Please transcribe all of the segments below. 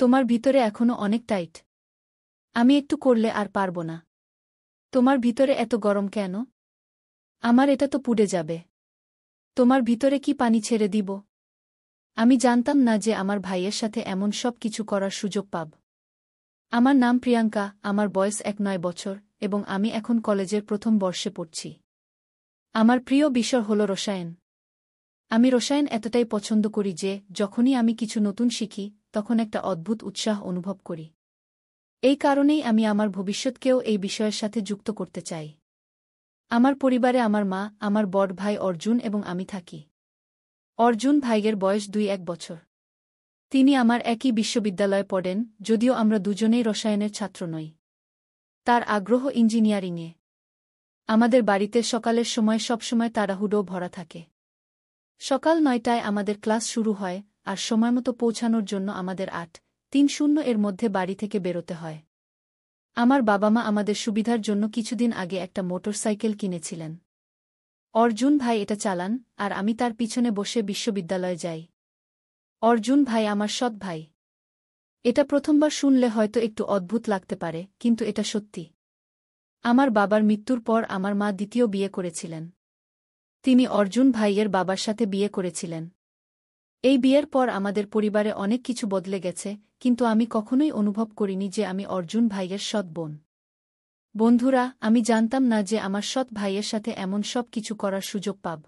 তোমার ভিতরে এখনো অনেক টাইট। আমি একটু করলে আর পারব না। তোমার ভিতরে এত গরম কেন? আমার এটা তো পুড়ে যাবে। তোমার ভিতরে কি পানি ছেড়ে দিব? আমি জানতাম না যে আমার ভাইয়ের সাথে এমন সব কিছু করার সুযোগ পাব। আমার নাম প্রিয়াঙ্কা, আমার বয়স 9 বছর, এবং আমি এখন কলেজের প্রথম বর্ষে পড়ছি। আমার প্রিয় বিষয় হল রসায়ন। আমি রসায়ন এতটাই পছন্দ করি যে যখনই আমি কিছু নতুন শিখি তখন একটা অদ্ভুত উৎসাহ অনুভব করি। এই কারণেই আমি আমার ভবিষ্যৎকেও এই বিষয়ের সাথে যুক্ত করতে চাই। আমার পরিবারে আমার মা, আমার বড় ভাই অর্জুন এবং আমি থাকি। অর্জুন ভাইয়ের বয়স 2-1 বছর। তিনি আমার একই বিশ্ববিদ্যালয়ে পড়েন, যদিও আমরা দুজনেই রসায়নের ছাত্র নই। তার আগ্রহ ইঞ্জিনিয়ারিংয়ে। আমাদের বাড়িতে সকালের সময় সবসময় তাড়াহুড়ো ভরা থাকে। সকাল 9টায় আমাদের ক্লাস শুরু হয়, আর সময়মতো পৌঁছানোর জন্য আমাদের 8:30 এর মধ্যে বাড়ি থেকে বেরোতে হয়। আমার বাবা মা আমাদের সুবিধার জন্য কিছুদিন আগে একটা মোটরসাইকেল কিনেছিলেন। অর্জুন ভাই এটা চালান, আর আমি তার পিছনে বসে বিশ্ববিদ্যালয়ে যাই। অর্জুন ভাই আমার সৎ ভাই। এটা প্রথমবার শুনলে হয়তো একটু অদ্ভুত লাগতে পারে, কিন্তু এটা সত্যি। আমার বাবার মৃত্যুর পর আমার মা দ্বিতীয় বিয়ে করেছিলেন। তিনি অর্জুন ভাইয়ের বাবার সাথে বিয়ে করেছিলেন। এই বিয়ের পর আমাদের পরিবারে অনেক কিছু বদলে গেছে, কিন্তু আমি কখনোই অনুভব করিনি যে আমি অর্জুন ভাইয়ের সৎ বোন। বন্ধুরা, আমি জানতাম না যে আমার সৎ ভাইয়ের সাথে এমন সব কিছু করার সুযোগ পাব।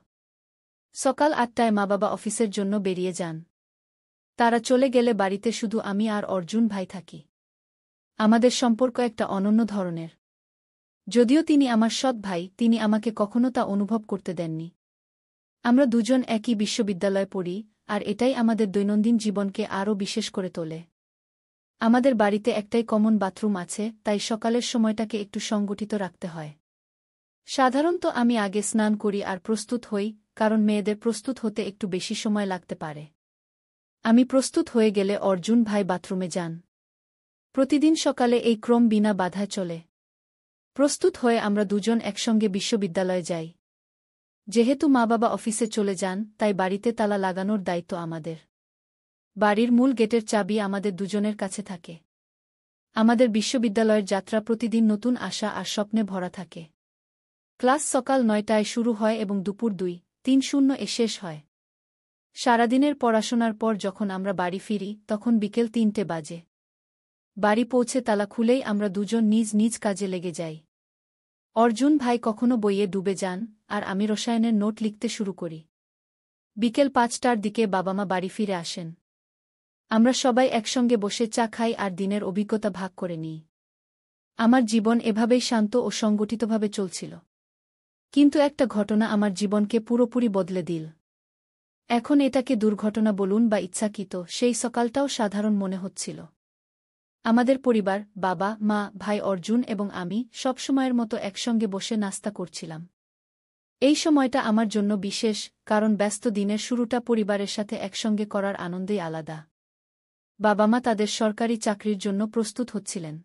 সকাল 8টায় মা বাবা অফিসের জন্য বেরিয়ে যান। তারা চলে গেলে বাড়িতে শুধু আমি আর অর্জুন ভাই থাকি। আমাদের সম্পর্ক একটা অনন্য ধরনের। যদিও তিনি আমার সৎ ভাই, তিনি আমাকে কখনো তা অনুভব করতে দেননি। আমরা দুজন একই বিশ্ববিদ্যালয়ে পড়ি, আর এটাই আমাদের দৈনন্দিন জীবনকে আরও বিশেষ করে তোলে। আমাদের বাড়িতে একটাই কমন বাথরুম আছে, তাই সকালের সময়টাকে একটু সংগঠিত রাখতে হয়। সাধারণত আমি আগে স্নান করি আর প্রস্তুত হই, কারণ মেয়েদের প্রস্তুত হতে একটু বেশি সময় লাগতে পারে। আমি প্রস্তুত হয়ে গেলে অর্জুন ভাই বাথরুমে যান। প্রতিদিন সকালে এই ক্রম বিনা বাধায় চলে। প্রস্তুত হয়ে আমরা দুজন একসঙ্গে বিশ্ববিদ্যালয়ে যাই। যেহেতু মা বাবা অফিসে চলে যান, তাই বাড়িতে তালা লাগানোর দায়িত্ব আমাদের। বাড়ির মূল গেটের চাবি আমাদের দুজনের কাছে থাকে। আমাদের বিশ্ববিদ্যালয়ের যাত্রা প্রতিদিন নতুন আশা আর স্বপ্নে ভরা থাকে। ক্লাস সকাল 9টায় শুরু হয় এবং দুপুর 2:30 শেষ হয়। সারাদিনের পড়াশোনার পর যখন আমরা বাড়ি ফিরি তখন বিকেল 3টে বাজে। বাড়ি পৌঁছে তালা খুলেই আমরা দুজন নিজ নিজ কাজে লেগে যাই। অর্জুন ভাই কখনো বইয়ে ডুবে যান, আর আমি রসায়নের নোট লিখতে শুরু করি। বিকেল 5টার দিকে বাবা মা বাড়ি ফিরে আসেন। আমরা সবাই একসঙ্গে বসে চা খাই আর দিনের অভিজ্ঞতা ভাগ করে নিই। আমার জীবন এভাবেই শান্ত ও সংগঠিতভাবে চলছিল। কিন্তু একটা ঘটনা আমার জীবনকে পুরোপুরি বদলে দিল। এখন এটাকে দুর্ঘটনা বলুন বা ইচ্ছাকৃত, সেই সকালটাও সাধারণ মনে হচ্ছিল। আমাদের পরিবার, বাবা, মা, ভাই অর্জুন এবং আমি সবসময়ের মতো একসঙ্গে বসে নাস্তা করছিলাম। এই সময়টা আমার জন্য বিশেষ, কারণ ব্যস্ত দিনের শুরুটা পরিবারের সাথে একসঙ্গে করার আনন্দেই আলাদা। বাবা মা তাদের সরকারি চাকরির জন্য প্রস্তুত হচ্ছিলেন।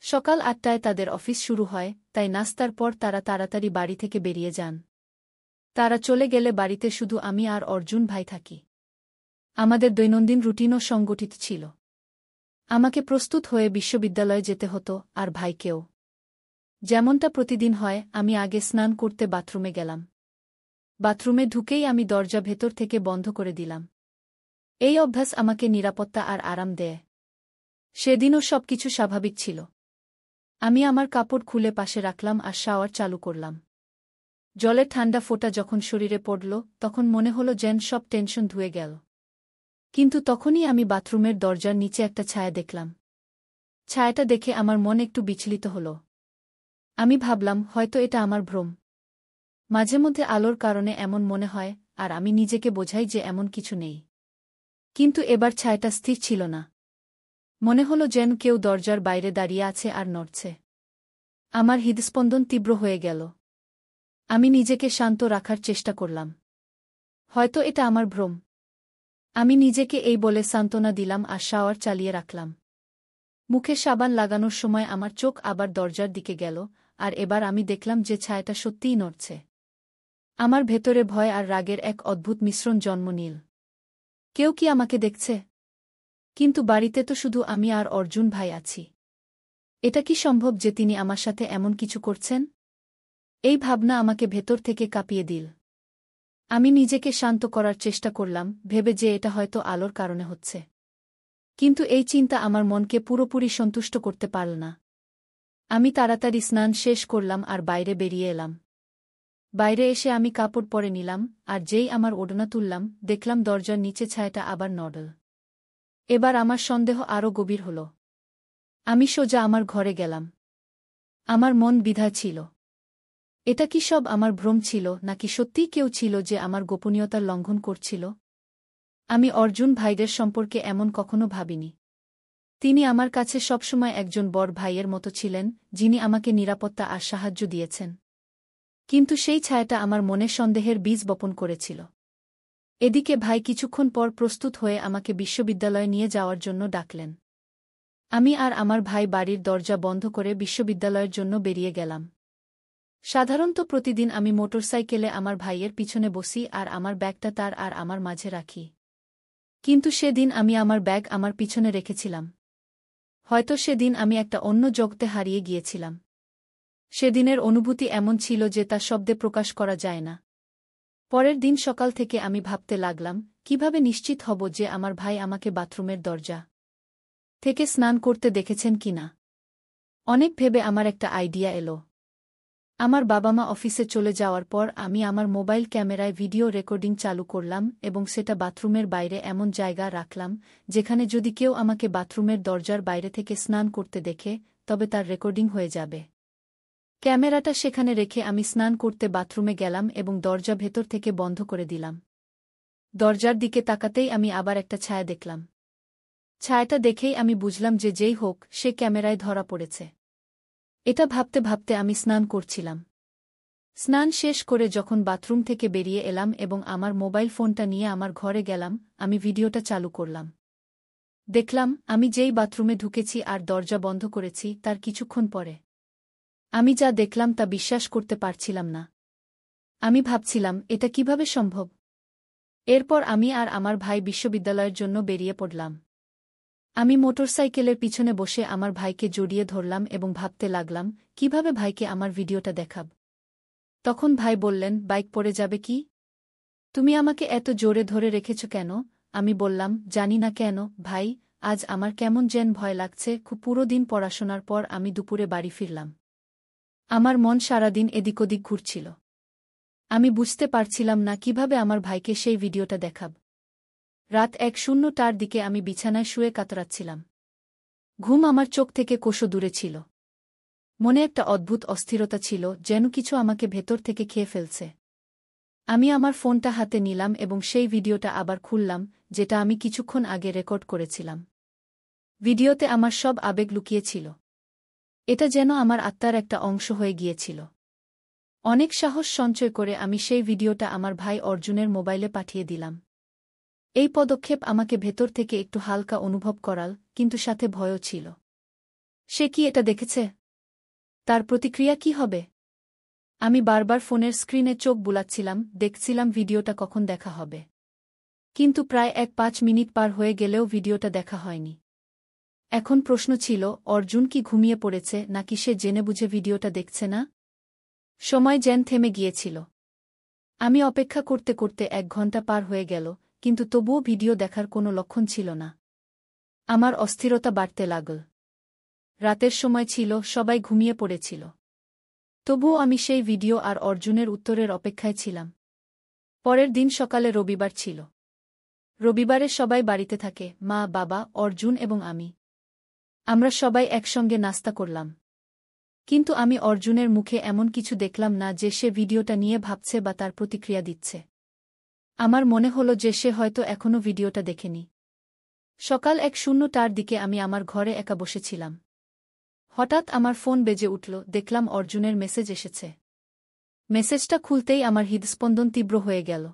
সকাল 8টায় তাদের অফিস শুরু হয়, তাই নাস্তার পর তারা তাড়াতাড়ি বাড়ি থেকে বেরিয়ে যান। তারা চলে গেলে বাড়িতে শুধু আমি আর অর্জুন ভাই থাকি। আমাদের দৈনন্দিন রুটিনও সংগঠিত ছিল। আমাকে প্রস্তুত হয়ে বিশ্ববিদ্যালয়ে যেতে হতো, আর ভাইকেও। যেমনটা প্রতিদিন হয়, আমি আগে স্নান করতে বাথরুমে গেলাম। বাথরুমে ঢুকেই আমি দরজা ভেতর থেকে বন্ধ করে দিলাম। এই অভ্যাস আমাকে নিরাপত্তা আর আরাম দেয়। সেদিনও সবকিছু স্বাভাবিক ছিল। আমি আমার কাপড় খুলে পাশে রাখলাম আর শাওয়ার চালু করলাম। জলের ঠান্ডা ফোঁটা যখন শরীরে পড়ল, তখন মনে হলো যেন সব টেনশন ধুয়ে গেল। কিন্তু তখনই আমি বাথরুমের দরজার নিচে একটা ছায়া দেখলাম। ছায়াটা দেখে আমার মন একটু বিচলিত হল। আমি ভাবলাম, হয়তো এটা আমার ভ্রম। মাঝে মধ্যে আলোর কারণে এমন মনে হয়, আর আমি নিজেকে বোঝাই যে এমন কিছু নেই। কিন্তু এবার ছায়াটা স্থির ছিল না। মনে হলো যেন কেউ দরজার বাইরে দাঁড়িয়ে আছে আর নড়ছে। আমার হৃদস্পন্দন তীব্র হয়ে গেল। আমি নিজেকে শান্ত রাখার চেষ্টা করলাম। হয়তো এটা আমার ভ্রম। আমি নিজেকে এই বলে সান্ত্বনা দিলাম আর শাওয়ার চালিয়ে রাখলাম। মুখে সাবান লাগানোর সময় আমার চোখ আবার দরজার দিকে গেল, আর এবার আমি দেখলাম যে ছায়াটা সত্যিই নড়ছে। আমার ভেতরে ভয় আর রাগের এক অদ্ভুত মিশ্রণ জন্ম নিল। কেউ কি আমাকে দেখছে? কিন্তু বাড়িতে তো শুধু আমি আর অর্জুন ভাই আছি। এটা কি সম্ভব যে তিনি আমার সাথে এমন কিছু করছেন? এই ভাবনা আমাকে ভেতর থেকে কাঁপিয়ে দিল। আমি নিজেকে শান্ত করার চেষ্টা করলাম, ভেবে যে এটা হয়তো আলোর কারণে হচ্ছে। কিন্তু এই চিন্তা আমার মনকে পুরোপুরি সন্তুষ্ট করতে পারল না। আমি তাড়াতাড়ি স্নান শেষ করলাম আর বাইরে বেরিয়ে এলাম। বাইরে এসে আমি কাপড় পরে নিলাম, আর যেই আমার ওড়না তুললাম, দেখলাম দরজার নিচে ছায়াটা আবার নড়ল। এবার আমার সন্দেহ আরও গভীর হল। আমি সোজা আমার ঘরে গেলাম। আমার মন দ্বিধায় ছিল। এটা কি সব আমার ভ্রম ছিল, নাকি সত্যিই কেউ ছিল যে আমার গোপনীয়তার লঙ্ঘন করছিল? আমি অর্জুন ভাইদের সম্পর্কে এমন কখনো ভাবিনি। তিনি আমার কাছে সবসময় একজন বড় ভাইয়ের মতো ছিলেন, যিনি আমাকে নিরাপত্তা আর সাহায্য দিয়েছেন। কিন্তু সেই ছায়াটা আমার মনে সন্দেহের বীজ বপন করেছিল। এদিকে ভাই কিছুক্ষণ পর প্রস্তুত হয়ে আমাকে বিশ্ববিদ্যালয়ে নিয়ে যাওয়ার জন্য ডাকলেন। আমি আর আমার ভাই বাড়ির দরজা বন্ধ করে বিশ্ববিদ্যালয়ের জন্য বেরিয়ে গেলাম। সাধারণত প্রতিদিন আমি মোটরসাইকেলে আমার ভাইয়ের পিছনে বসি আর আমার ব্যাগটা তার আর আমার মাঝে রাখি। কিন্তু সেদিন আমি আমার ব্যাগ আমার পিছনে রেখেছিলাম। হয়তো সেদিন আমি একটা অন্য জগতে হারিয়ে গিয়েছিলাম। সেদিনের অনুভূতি এমন ছিল যে তা শব্দে প্রকাশ করা যায় না। পরের দিন সকাল থেকে আমি ভাবতে লাগলাম, কিভাবে নিশ্চিত হব যে আমার ভাই আমাকে বাথরুমের দরজা থেকে স্নান করতে দেখেছেন কিনা। অনেক ভেবে আমার একটা আইডিয়া এলো। আমার বাবা-মা অফিসে চলে যাওয়ার পর আমি আমার মোবাইল ক্যামেরায় ভিডিও রেকর্ডিং চালু করলাম এবং সেটা বাথরুমের বাইরে এমন জায়গা রাখলাম, যেখানে যদি কেউ আমাকে বাথরুমের দরজার বাইরে থেকে স্নান করতে দেখে, তবে তার রেকর্ডিং হয়ে যাবে। ক্যামেরাটা সেখানে রেখে আমি স্নান করতে বাথরুমে গেলাম এবং দরজা ভেতর থেকে বন্ধ করে দিলাম। দরজার দিকে তাকাতেই আমি আবার একটা ছায়া দেখলাম। ছায়াটা দেখেই আমি বুঝলাম যে যেই হোক, সে ক্যামেরায় ধরা পড়েছে। এটা ভাবতে ভাবতে আমি স্নান করছিলাম। স্নান শেষ করে যখন বাথরুম থেকে বেরিয়ে এলাম এবং আমার মোবাইল ফোনটা নিয়ে আমার ঘরে গেলাম, আমি ভিডিওটা চালু করলাম। দেখলাম, আমি যেই বাথরুমে ঢুকেছি আর দরজা বন্ধ করেছি তার কিছুক্ষণ পরে আমি যা দেখলাম তা বিশ্বাস করতে পারছিলাম না। আমি ভাবছিলাম, এটা কিভাবে সম্ভব? এরপর আমি আর আমার ভাই বিশ্ববিদ্যালয়ের জন্য বেরিয়ে পড়লাম। আমি মোটরসাইকেলের পিছনে বসে আমার ভাইকে জড়িয়ে ধরলাম এবং ভাবতে লাগলাম, কিভাবে ভাইকে আমার ভিডিওটা দেখাব। তখন ভাই বললেন, বাইক পড়ে যাবে কি? তুমি আমাকে এত জোরে ধরে রেখেছ কেন? আমি বললাম, জানি না কেন ভাই, আজ আমার কেমন যেন ভয় লাগছে। পুরো দিন পড়াশোনার পর আমি দুপুরে বাড়ি ফিরলাম। আমার মন সারাদিন এদিক ওদিক ঘুরছিল। আমি বুঝতে পারছিলাম না কিভাবে আমার ভাইকে সেই ভিডিওটা দেখাব। রাত 1:00টার দিকে আমি বিছানায় শুয়ে কাতরাচ্ছিলাম। ঘুম আমার চোখ থেকে কোষো দূরে ছিল। মনে একটা অদ্ভুত অস্থিরতা ছিল, যেন কিছু আমাকে ভেতর থেকে খেয়ে ফেলছে। আমি আমার ফোনটা হাতে নিলাম এবং সেই ভিডিওটা আবার খুললাম, যেটা আমি কিছুক্ষণ আগে রেকর্ড করেছিলাম। ভিডিওতে আমার সব আবেগ লুকিয়েছিল। এটা যেন আমার আত্মার একটা অংশ হয়ে গিয়েছিল। অনেক সাহস সঞ্চয় করে আমি সেই ভিডিওটা আমার ভাই অর্জুনের মোবাইলে পাঠিয়ে দিলাম। এই পদক্ষেপ আমাকে ভেতর থেকে একটু হালকা অনুভব করাল, কিন্তু সাথে ভয়ও ছিল। সে কি এটা দেখেছে? তার প্রতিক্রিয়া কি হবে? আমি বারবার ফোনের স্ক্রিনে চোখ বুলাচ্ছিলাম, দেখছিলাম ভিডিওটা কখন দেখা হবে। কিন্তু প্রায় 5 মিনিট পার হয়ে গেলেও ভিডিওটা দেখা হয়নি। এখন প্রশ্ন ছিল, অর্জুন কি ঘুমিয়ে পড়েছে নাকি সে জেনেবুঝে ভিডিওটা দেখছে না? সময় যেন থেমে গিয়েছিল। আমি অপেক্ষা করতে করতে 1 ঘন্টা পার হয়ে গেল, কিন্তু তবুও ভিডিও দেখার কোনো লক্ষণ ছিল না। আমার অস্থিরতা বাড়তে লাগল। রাতের সময় ছিল, সবাই ঘুমিয়ে পড়েছিল। তবুও আমি সেই ভিডিও আর অর্জুনের উত্তরের অপেক্ষায় ছিলাম। পরের দিন সকালে রবিবার ছিল। রবিবারে সবাই বাড়িতে থাকে, মা, বাবা, অর্জুন এবং আমি। আমরা সবাই একসঙ্গে নাস্তা করলাম। কিন্তু আমি অর্জুনের মুখে এমন কিছু দেখলাম না যে সে ভিডিওটা নিয়ে ভাবছে বা তার প্রতিক্রিয়া দিচ্ছে। আমার মনে হলো যে সে হয়তো এখনও ভিডিওটা দেখেনি। সকাল 1:00টার দিকে আমি আমার ঘরে একা বসেছিলাম। হঠাৎ আমার ফোন বেজে উঠল, দেখলাম অর্জুনের মেসেজ এসেছে। মেসেজটা খুলতেই আমার হৃদস্পন্দন তীব্র হয়ে গেল।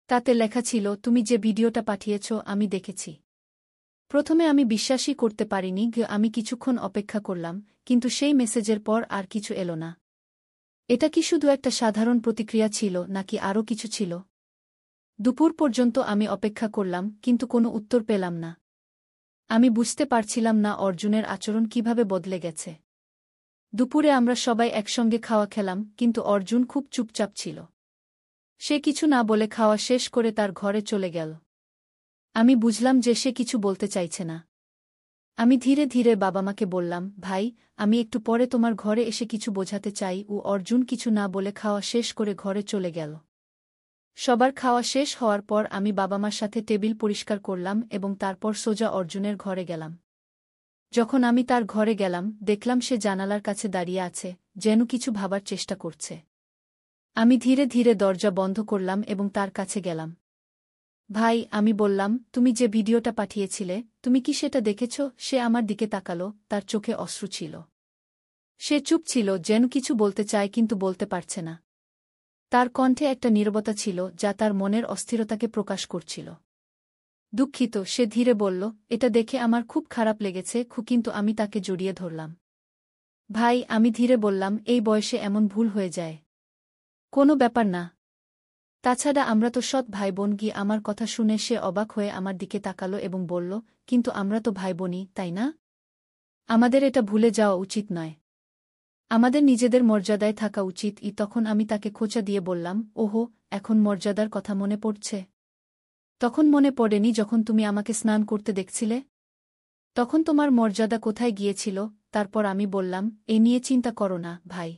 তাতে লেখা ছিল, তুমি যে ভিডিওটা পাঠিয়েছ আমি দেখেছি। প্রথমে আমি বিশ্বাসই করতে পারিনি। আমি কিছুক্ষণ অপেক্ষা করলাম, কিন্তু সেই মেসেজের পর আর কিছু এলো না। এটা কি শুধু একটা সাধারণ প্রতিক্রিয়া ছিল নাকি আরও কিছু ছিল? দুপুর পর্যন্ত আমি অপেক্ষা করলাম, কিন্তু কোনো উত্তর পেলাম না। আমি বুঝতে পারছিলাম না অর্জুনের আচরণ কিভাবে বদলে গেছে। দুপুরে আমরা সবাই একসঙ্গে খাওয়া খেলাম, কিন্তু অর্জুন খুব চুপচাপ ছিল। সে কিছু না বলে খাওয়া শেষ করে তার ঘরে চলে গেল। আমি বুঝলাম যে সে কিছু বলতে চাইছে না। আমি ধীরে ধীরে বাবা-মাকে বললাম, ভাই, আমি একটু পরে তোমার ঘরে এসে কিছু বোঝাতে চাই। অর্জুন কিছু না বলে খাওয়া শেষ করে ঘরে চলে গেল। সবার খাওয়া শেষ হওয়ার পর আমি বাবা-মার সাথে টেবিল পরিষ্কার করলাম এবং তারপর সোজা অর্জুনের ঘরে গেলাম। যখন আমি তার ঘরে গেলাম, দেখলাম সে জানালার কাছে দাঁড়িয়ে আছে, যেন কিছু ভাবার চেষ্টা করছে। আমি ধীরে ধীরে দরজা বন্ধ করলাম এবং তার কাছে গেলাম। ভাই, আমি বললাম, তুমি যে ভিডিওটা পাঠিয়েছিলে, তুমি কি সেটা দেখেছ? সে আমার দিকে তাকালো, তার চোখে অশ্রু ছিল। সে চুপ ছিল, যেন কিছু বলতে চায় কিন্তু বলতে পারছে না। তার কণ্ঠে একটা নীরবতা ছিল যা তার মনের অস্থিরতাকে প্রকাশ করছিল। দুঃখিত, সে ধীরে বলল, এটা দেখে আমার খুব খারাপ লেগেছে। কিন্তু আমি তাকে জড়িয়ে ধরলাম। ভাই, আমি ধীরে বললাম, এই বয়সে এমন ভুল হয়ে যায়। কোনো ব্যাপার না। তাছাড়া আমরা তো সৎ ভাইবোন। আমার কথা শুনে সে অবাক হয়ে আমার দিকে তাকালো এবং বলল, কিন্তু আমরা তো ভাইবোনই, তাই না? আমাদের এটা ভুলে যাওয়া উচিত নয়। আমাদের নিজেদের মর্যাদায় থাকা উচিত। তখন আমি তাকে খোঁচা দিয়ে বললাম, ওহো, এখন মর্যাদার কথা মনে পড়ছে? তখন মনে পড়েনি যখন তুমি আমাকে স্নান করতে দেখছিলে? তখন তোমার মর্যাদা কোথায় গিয়েছিল? তারপর আমি বললাম, এ নিয়ে চিন্তা করো না, ভাই।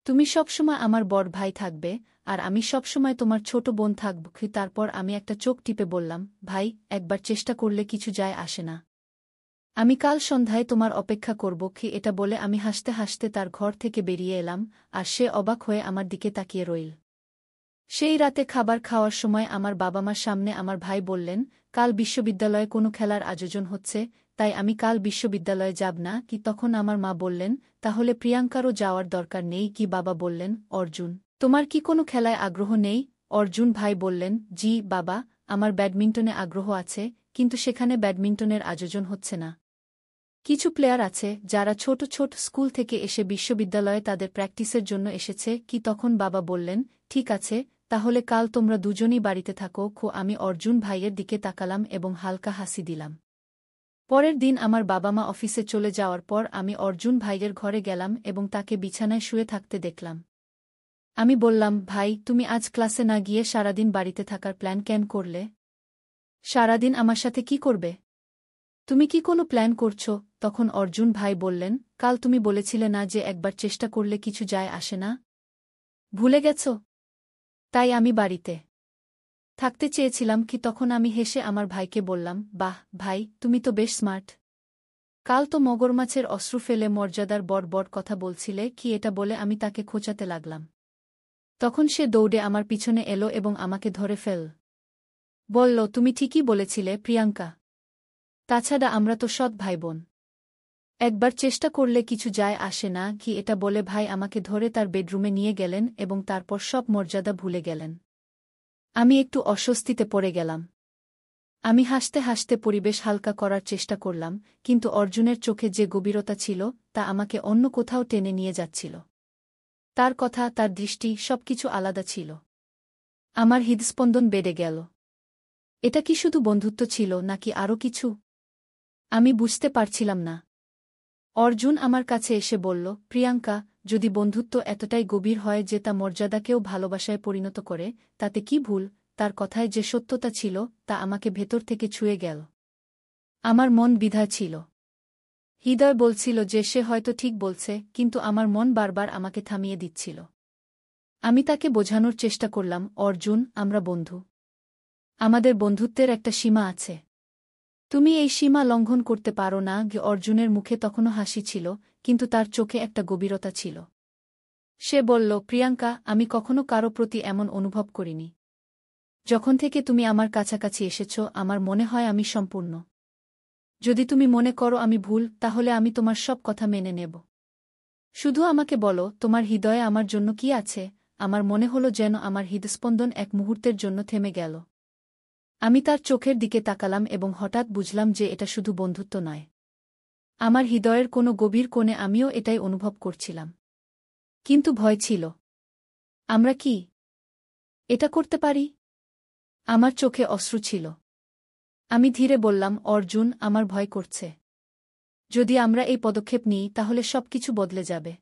তুমি সবসময় আমার বড় ভাই থাকবে, আর আমি সবসময় তোমার ছোট বোন থাকব। তারপর আমি একটা চোখ টিপে বললাম, ভাই, একবার চেষ্টা করলে কিছু যায় আসে না। আমি কাল সন্ধ্যায় তোমার অপেক্ষা করব। এটা বলে আমি হাসতে হাসতে তার ঘর থেকে বেরিয়ে এলাম, আর সে অবাক হয়ে আমার দিকে তাকিয়ে রইল। সেই রাতে খাবার খাওয়ার সময় আমার বাবা-মার সামনে আমার ভাই বললেন, কাল বিশ্ববিদ্যালয়ে কোনো খেলার আয়োজন হচ্ছে, তাই আমি কাল বিশ্ববিদ্যালয়ে যাব না। তখন আমার মা বললেন, তাহলে প্রিয়াঙ্কারও যাওয়ার দরকার নেই। বাবা বললেন, অর্জুন, তোমার কি কোনো খেলায় আগ্রহ নেই? অর্জুন ভাই বললেন, জি বাবা, আমার ব্যাডমিন্টনে আগ্রহ আছে, কিন্তু সেখানে ব্যাডমিন্টনের আয়োজন হচ্ছে না। কিছু প্লেয়ার আছে যারা ছোট ছোট স্কুল থেকে এসে বিশ্ববিদ্যালয়ে তাদের প্র্যাকটিসের জন্য এসেছে। তখন বাবা বললেন, ঠিক আছে, তাহলে কাল তোমরা দুজনই বাড়িতে থাকো। আমি অর্জুন ভাইয়ের দিকে তাকালাম এবং হালকা হাসি দিলাম। পরের দিন আমার বাবা-মা অফিসে চলে যাওয়ার পর আমি অর্জুন ভাইয়ের ঘরে গেলাম এবং তাকে বিছানায় শুয়ে থাকতে দেখলাম। আমি বললাম, ভাই, তুমি আজ ক্লাসে না গিয়ে সারাদিন বাড়িতে থাকার প্ল্যান কেন করলে? সারাদিন আমার সাথে কি করবে? তুমি কি কোনো প্ল্যান করছো? তখন অর্জুন ভাই বললেন, কাল তুমি বলেছিলে না যে একবার চেষ্টা করলে কিছু যায় আসে না? ভুলে গেছ? তাই আমি বাড়িতে থাকতে চেয়েছিলাম। তখন আমি হেসে আমার ভাইকে বললাম, বাহ ভাই, তুমি তো বেশ স্মার্ট। কাল তো মগরমাছের অশ্রু ফেলে মর্যাদার বড় বড় কথা বলছিলে। এটা বলে আমি তাকে খোঁচাতে লাগলাম। তখন সে দৌড়ে আমার পিছনে এলো এবং আমাকে ধরে ফেল। বলল, তুমি ঠিকই বলেছিলে প্রিয়াঙ্কা। তাছাড়া আমরা তো সৎ ভাইবোন। একবার চেষ্টা করলে কিছু যায় আসে না। এটা বলে ভাই আমাকে ধরে তার বেডরুমে নিয়ে গেলেন এবং তারপর সব মর্যাদা ভুলে গেলেন। আমি একটু অস্বস্তিতে পড়ে গেলাম। আমি হাসতে হাসতে পরিবেশ হালকা করার চেষ্টা করলাম, কিন্তু অর্জুনের চোখে যে গভীরতা ছিল তা আমাকে অন্য কোথাও টেনে নিয়ে যাচ্ছিল। তার কথা, তার দৃষ্টি, সবকিছু আলাদা ছিল। আমার হৃদস্পন্দন বেড়ে গেল। এটা কি শুধু বন্ধুত্ব ছিল নাকি আরও কিছু? আমি বুঝতে পারছিলাম না। অর্জুন আমার কাছে এসে বলল, প্রিয়াঙ্কা, যদি বন্ধুত্ব এতটাই গভীর হয় যে তা মর্যাদাকেও ভালোবাসায় পরিণত করে, তাতে কি ভুল? তার কথায় যে সত্যতা ছিল তা আমাকে ভেতর থেকে ছুঁয়ে গেল। আমার মন দ্বিধায় ছিল। হৃদয় বলছিল যে সে হয়তো ঠিক বলছে, কিন্তু আমার মন বারবার আমাকে থামিয়ে দিচ্ছিল। আমি তাকে বোঝানোর চেষ্টা করলাম, অর্জুন, আমরা বন্ধু। আমাদের বন্ধুত্বের একটা সীমা আছে। তুমি এই সীমা লঙ্ঘন করতে পারো না। অর্জুনের মুখে তখনও হাসি ছিল, কিন্তু তার চোখে একটা গভীরতা ছিল। সে বলল, প্রিয়াঙ্কা, আমি কখনো কারো প্রতি এমন অনুভব করিনি। যখন থেকে তুমি আমার কাছাকাছি এসেছ, আমার মনে হয় আমি সম্পূর্ণ। যদি তুমি মনে করো আমি ভুল, তাহলে আমি তোমার সব কথা মেনে নেব। শুধু আমাকে বলো, তোমার হৃদয়ে আমার জন্য কি আছে? আমার মনে হলো যেন আমার হৃদস্পন্দন এক মুহূর্তের জন্য থেমে গেল। আমি তার চোখের দিকে তাকালাম এবং হঠাৎ বুঝলাম যে এটা শুধু বন্ধুত্ব নয়। আমার হৃদয়ের কোনো গভীর কোণে আমিও এটাই অনুভব করছিলাম। কিন্তু ভয় ছিল। আমরা কি এটা করতে পারি? আমার চোখে অশ্রু ছিল। আমি ধীরে বললাম, অর্জুন, আমার ভয় করছে। যদি আমরা এই পদক্ষেপ নিই তাহলে সবকিছু বদলে যাবে।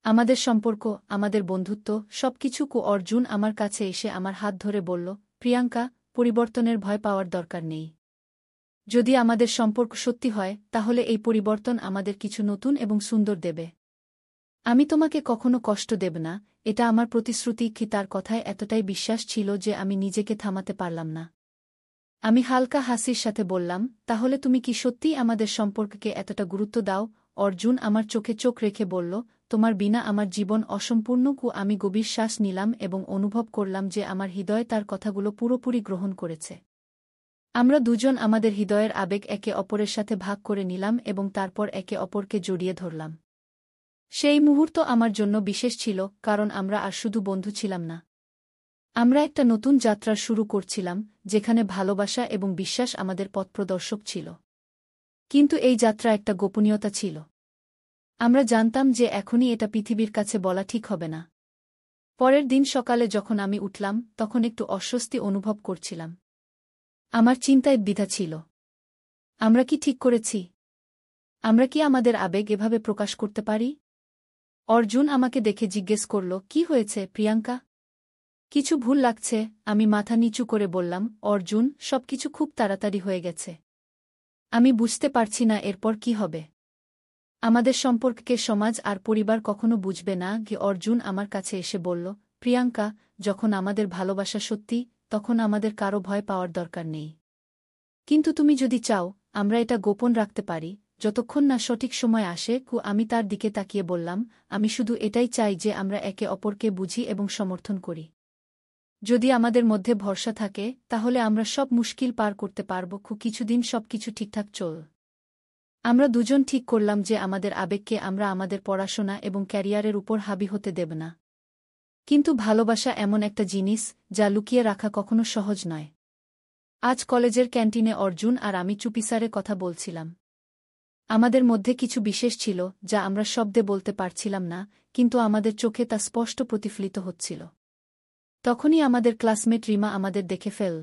আমাদের সম্পর্ক, আমাদের বন্ধুত্ব, সবকিছু। অর্জুন আমার কাছে এসে আমার হাত ধরে বলল, প্রিয়াঙ্কা, পরিবর্তনের ভয় পাওয়ার দরকার নেই। যদি আমাদের সম্পর্ক সত্যি হয় তাহলে এই পরিবর্তন আমাদের কিছু নতুন এবং সুন্দর দেবে। আমি তোমাকে কখনো কষ্ট দেব না, এটা আমার প্রতিশ্রুতি। তার কথায় এতটাই বিশ্বাস ছিল যে আমি নিজেকে থামাতে পারলাম না। আমি হালকা হাসির সাথে বললাম, তাহলে তুমি কি সত্যিই আমাদের সম্পর্ককে এতটা গুরুত্ব দাও? অর্জুন আমার চোখে চোখ রেখে বলল, তোমার বিনা আমার জীবন অসম্পূর্ণ। আমি গভীর শ্বাস নিলাম এবং অনুভব করলাম যে আমার হৃদয় তার কথাগুলো পুরোপুরি গ্রহণ করেছে। আমরা দুজন আমাদের হৃদয়ের আবেগ একে অপরের সাথে ভাগ করে নিলাম এবং তারপর একে অপরকে জড়িয়ে ধরলাম। সেই মুহূর্ত আমার জন্য বিশেষ ছিল, কারণ আমরা আর শুধু বন্ধু ছিলাম না। আমরা একটা নতুন যাত্রা শুরু করছিলাম, যেখানে ভালোবাসা এবং বিশ্বাস আমাদের পথপ্রদর্শক ছিল। কিন্তু এই যাত্রা একটা গোপনীয়তা ছিল। আমরা জানতাম যে এখনই এটা পৃথিবীর কাছে বলা ঠিক হবে না। পরের দিন সকালে যখন আমি উঠলাম তখন একটু অস্বস্তি অনুভব করছিলাম। আমার চিন্তায় দ্বিধা ছিল। আমরা কি ঠিক করেছি? আমরা কি আমাদের আবেগ এভাবে প্রকাশ করতে পারি? অর্জুন আমাকে দেখে জিজ্ঞেস করল, কি হয়েছে প্রিয়াঙ্কা? কিছু ভুল লাগছে? আমি মাথা নিচু করে বললাম, অর্জুন, সবকিছু খুব তাড়াতাড়ি হয়ে গেছে। আমি বুঝতে পারছি না এরপর কি হবে। আমাদের সম্পর্ককে সমাজ আর পরিবার কখনো বুঝবে না। অর্জুন আমার কাছে এসে বলল, প্রিয়াঙ্কা, যখন আমাদের ভালোবাসা সত্যি, তখন আমাদের কারো ভয় পাওয়ার দরকার নেই। কিন্তু তুমি যদি চাও, আমরা এটা গোপন রাখতে পারি, যতক্ষণ না সঠিক সময় আসে। আমি তার দিকে তাকিয়ে বললাম, আমি শুধু এটাই চাই যে আমরা একে অপরকে বুঝি এবং সমর্থন করি। যদি আমাদের মধ্যে ভরসা থাকে তাহলে আমরা সব মুশকিল পার করতে পারব। কিছুদিন সবকিছু ঠিকঠাক চল। আমরা দুজন ঠিক করলাম যে আমাদের আবেগকে আমরা আমাদের পড়াশোনা এবং ক্যারিয়ারের উপর হাবি হতে দেব না। কিন্তু ভালোবাসা এমন একটা জিনিস যা লুকিয়ে রাখা কখনো সহজ নয়। আজ কলেজের ক্যান্টিনে অর্জুন আর আমি চুপিসারে কথা বলছিলাম। আমাদের মধ্যে কিছু বিশেষ ছিল যা আমরা শব্দে বলতে পারছিলাম না, কিন্তু আমাদের চোখে তা স্পষ্ট প্রতিফলিত হচ্ছিল। তখনই আমাদের ক্লাসমেট রিমা আমাদের দেখে ফেল।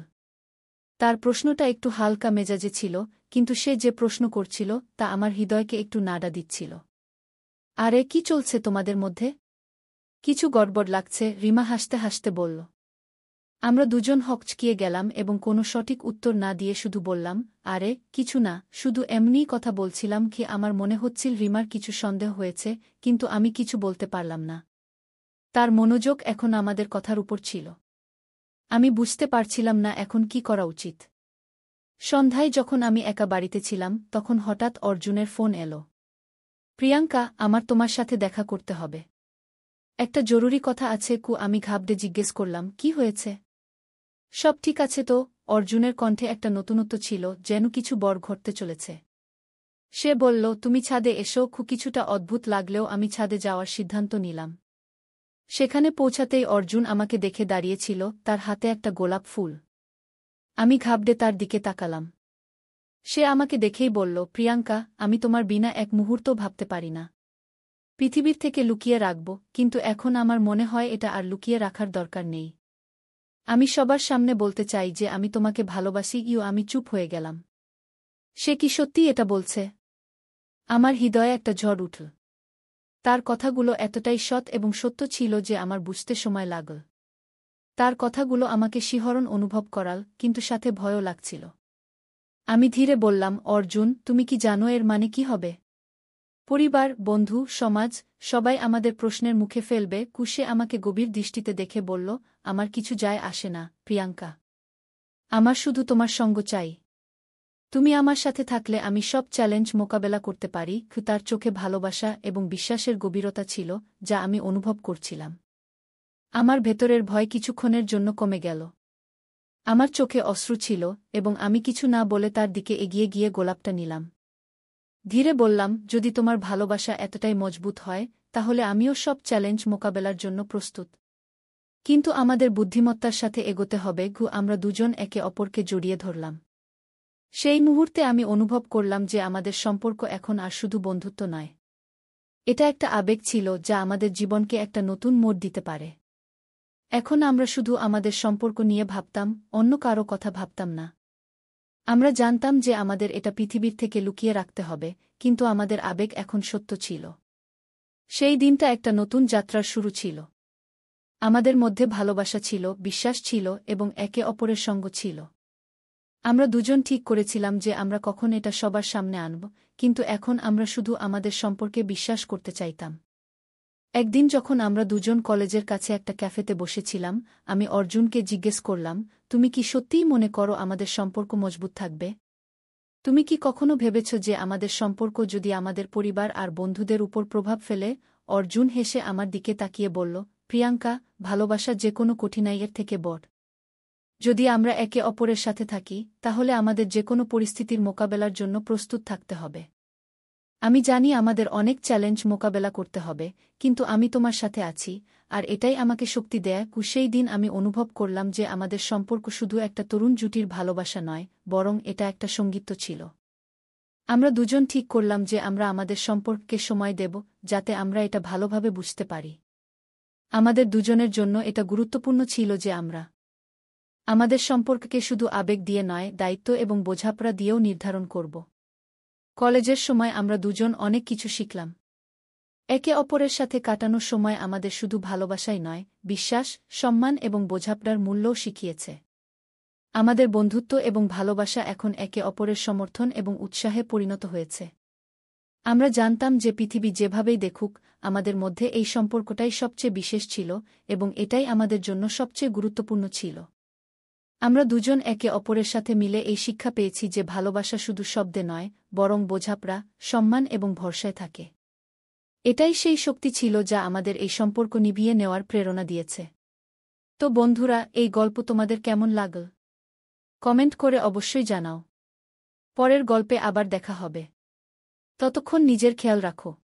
তার প্রশ্নটা একটু হালকা মেজাজে ছিল, কিন্তু সে যে প্রশ্ন করছিল তা আমার হৃদয়কে একটু নাড়া দিচ্ছিল। আরে, কি চলছে তোমাদের মধ্যে? কিছু গড়বড় লাগছে, রিমা হাসতে হাসতে বলল। আমরা দুজন হকচকিয়ে গেলাম এবং কোনো সঠিক উত্তর না দিয়ে শুধু বললাম, আরে কিছু না, শুধু এমনিই কথা বলছিলাম। আমার মনে হচ্ছিল রিমার কিছু সন্দেহ হয়েছে, কিন্তু আমি কিছু বলতে পারলাম না। তার মনোযোগ এখন আমাদের কথার উপর ছিল। আমি বুঝতে পারছিলাম না এখন কি করা উচিত। সন্ধ্যায় যখন আমি একা বাড়িতে ছিলাম তখন হঠাৎ অর্জুনের ফোন এলো। প্রিয়াঙ্কা, আমার তোমার সাথে দেখা করতে হবে। একটা জরুরি কথা আছে। আমি ঘাবড়ে জিজ্ঞেস করলাম, কি হয়েছে? সব ঠিক আছে তো? অর্জুনের কণ্ঠে একটা নতুনত্ব ছিল, যেন কিছু বড় ঘটতে চলেছে। সে বলল, তুমি ছাদে এসো। কিছুটা অদ্ভুত লাগলেও আমি ছাদে যাওয়ার সিদ্ধান্ত নিলাম। সেখানে পৌঁছাতেই অর্জুন আমাকে দেখে দাঁড়িয়েছিল, তার হাতে একটা গোলাপ ফুল। আমি ঘাবড়ে তার দিকে তাকালাম। সে আমাকে দেখেই বলল, প্রিয়াঙ্কা, আমি তোমার বিনা এক মুহূর্তও ভাবতে পারি না। পৃথিবীর থেকে লুকিয়ে রাখব, কিন্তু এখন আমার মনে হয় এটা আর লুকিয়ে রাখার দরকার নেই। আমি সবার সামনে বলতে চাই যে আমি তোমাকে ভালোবাসি। আমি চুপ হয়ে গেলাম। সে কি সত্যি এটা বলছে? আমার হৃদয়ে একটা ঝড় উঠল। তার কথাগুলো এতটাই সৎ এবং সত্য ছিল যে আমার বুঝতে সময় লাগল। তার কথাগুলো আমাকে শিহরণ অনুভব করাল, কিন্তু সাথে ভয়ও লাগছিল। আমি ধীরে বললাম, অর্জুন, তুমি কি জানো এর মানে কি হবে? পরিবার, বন্ধু, সমাজ, সবাই আমাদের প্রশ্নের মুখে ফেলবে। সে আমাকে গভীর দৃষ্টিতে দেখে বলল, আমার কিছু যায় আসে না, প্রিয়াঙ্কা। আমার শুধু তোমার সঙ্গ চাই। তুমি আমার সাথে থাকলে আমি সব চ্যালেঞ্জ মোকাবেলা করতে পারি। তার চোখে ভালোবাসা এবং বিশ্বাসের গভীরতা ছিল, যা আমি অনুভব করছিলাম। আমার ভেতরের ভয় কিছুক্ষণের জন্য কমে গেল। আমার চোখে অশ্রু ছিল এবং আমি কিছু না বলে তার দিকে এগিয়ে গিয়ে গোলাপটা নিলাম। ধীরে বললাম, যদি তোমার ভালোবাসা এতটাই মজবুত হয় তাহলে আমিও সব চ্যালেঞ্জ মোকাবেলার জন্য প্রস্তুত। কিন্তু আমাদের বুদ্ধিমত্তার সাথে এগোতে হবে। আমরা দুজন একে অপরকে জড়িয়ে ধরলাম। সেই মুহূর্তে আমি অনুভব করলাম যে আমাদের সম্পর্ক এখন আর শুধু বন্ধুত্ব নয়। এটা একটা আবেগ ছিল যা আমাদের জীবনকে একটা নতুন মোড় দিতে পারে। এখন আমরা শুধু আমাদের সম্পর্ক নিয়ে ভাবতাম, অন্য কারো কথা ভাবতাম না। আমরা জানতাম যে আমাদের এটা পৃথিবীর থেকে লুকিয়ে রাখতে হবে, কিন্তু আমাদের আবেগ এখন সত্য ছিল। সেই দিনটা একটা নতুন যাত্রার শুরু ছিল। আমাদের মধ্যে ভালোবাসা ছিল, বিশ্বাস ছিল এবং একে অপরের সঙ্গ ছিল। আমরা দুজন ঠিক করেছিলাম যে আমরা কখন এটা সবার সামনে আনব, কিন্তু এখন আমরা শুধু আমাদের সম্পর্কে বিশ্বাস করতে চাইতাম। একদিন যখন আমরা দুজন কলেজের কাছে একটা ক্যাফেতে বসেছিলাম, আমি অর্জুনকে জিজ্ঞেস করলাম, তুমি কি সত্যিই মনে করো আমাদের সম্পর্ক মজবুত থাকবে? তুমি কি কখনো ভেবেছ যে আমাদের সম্পর্ক যদি আমাদের পরিবার আর বন্ধুদের উপর প্রভাব ফেলে? অর্জুন হেসে আমার দিকে তাকিয়ে বলল, প্রিয়াঙ্কা, ভালোবাসা যে কোনো কঠিনাইয়ের থেকে বড়। যদি আমরা একে অপরের সাথে থাকি, তাহলে আমাদের যে কোনো পরিস্থিতির মোকাবেলার জন্য প্রস্তুত থাকতে হবে। আমি জানি আমাদের অনেক চ্যালেঞ্জ মোকাবেলা করতে হবে, কিন্তু আমি তোমার সাথে আছি, আর এটাই আমাকে শক্তি দেয়। সেই দিন আমি অনুভব করলাম যে আমাদের সম্পর্ক শুধু একটা তরুণ জুটির ভালোবাসা নয়, বরং এটা একটা সঙ্গীত ছিল। আমরা দুজন ঠিক করলাম যে আমরা আমাদের সম্পর্ককে সময় দেব, যাতে আমরা এটা ভালোভাবে বুঝতে পারি। আমাদের দুজনের জন্য এটা গুরুত্বপূর্ণ ছিল যে আমরা আমাদের সম্পর্ককে শুধু আবেগ দিয়ে নয়, দায়িত্ব এবং বোঝাপড়া দিয়েও নির্ধারণ করব। কলেজের সময় আমরা দুজন অনেক কিছু শিখলাম। একে অপরের সাথে কাটানোর সময় আমাদের শুধু ভালোবাসাই নয়, বিশ্বাস, সম্মান এবং বোঝাপড়ার মূল্যও শিখিয়েছে। আমাদের বন্ধুত্ব এবং ভালোবাসা এখন একে অপরের সমর্থন এবং উৎসাহে পরিণত হয়েছে। আমরা জানতাম যে পৃথিবী যেভাবেই দেখুক, আমাদের মধ্যে এই সম্পর্কটাই সবচেয়ে বিশেষ ছিল এবং এটাই আমাদের জন্য সবচেয়ে গুরুত্বপূর্ণ ছিল। আমরা দুজন একে অপরের সাথে মিলে এই শিক্ষা পেয়েছি যে ভালোবাসা শুধু শব্দে নয়, বরং বোঝাপড়া, সম্মান এবং ভরসায় থাকে। এটাই সেই শক্তি ছিল যা আমাদের এই সম্পর্ক নিভিয়ে নেওয়ার প্রেরণা দিয়েছে। তো বন্ধুরা, এই গল্প তোমাদের কেমন লাগল? কমেন্ট করে অবশ্যই জানাও। পরের গল্পে আবার দেখা হবে। ততক্ষণ নিজের খেয়াল রাখো।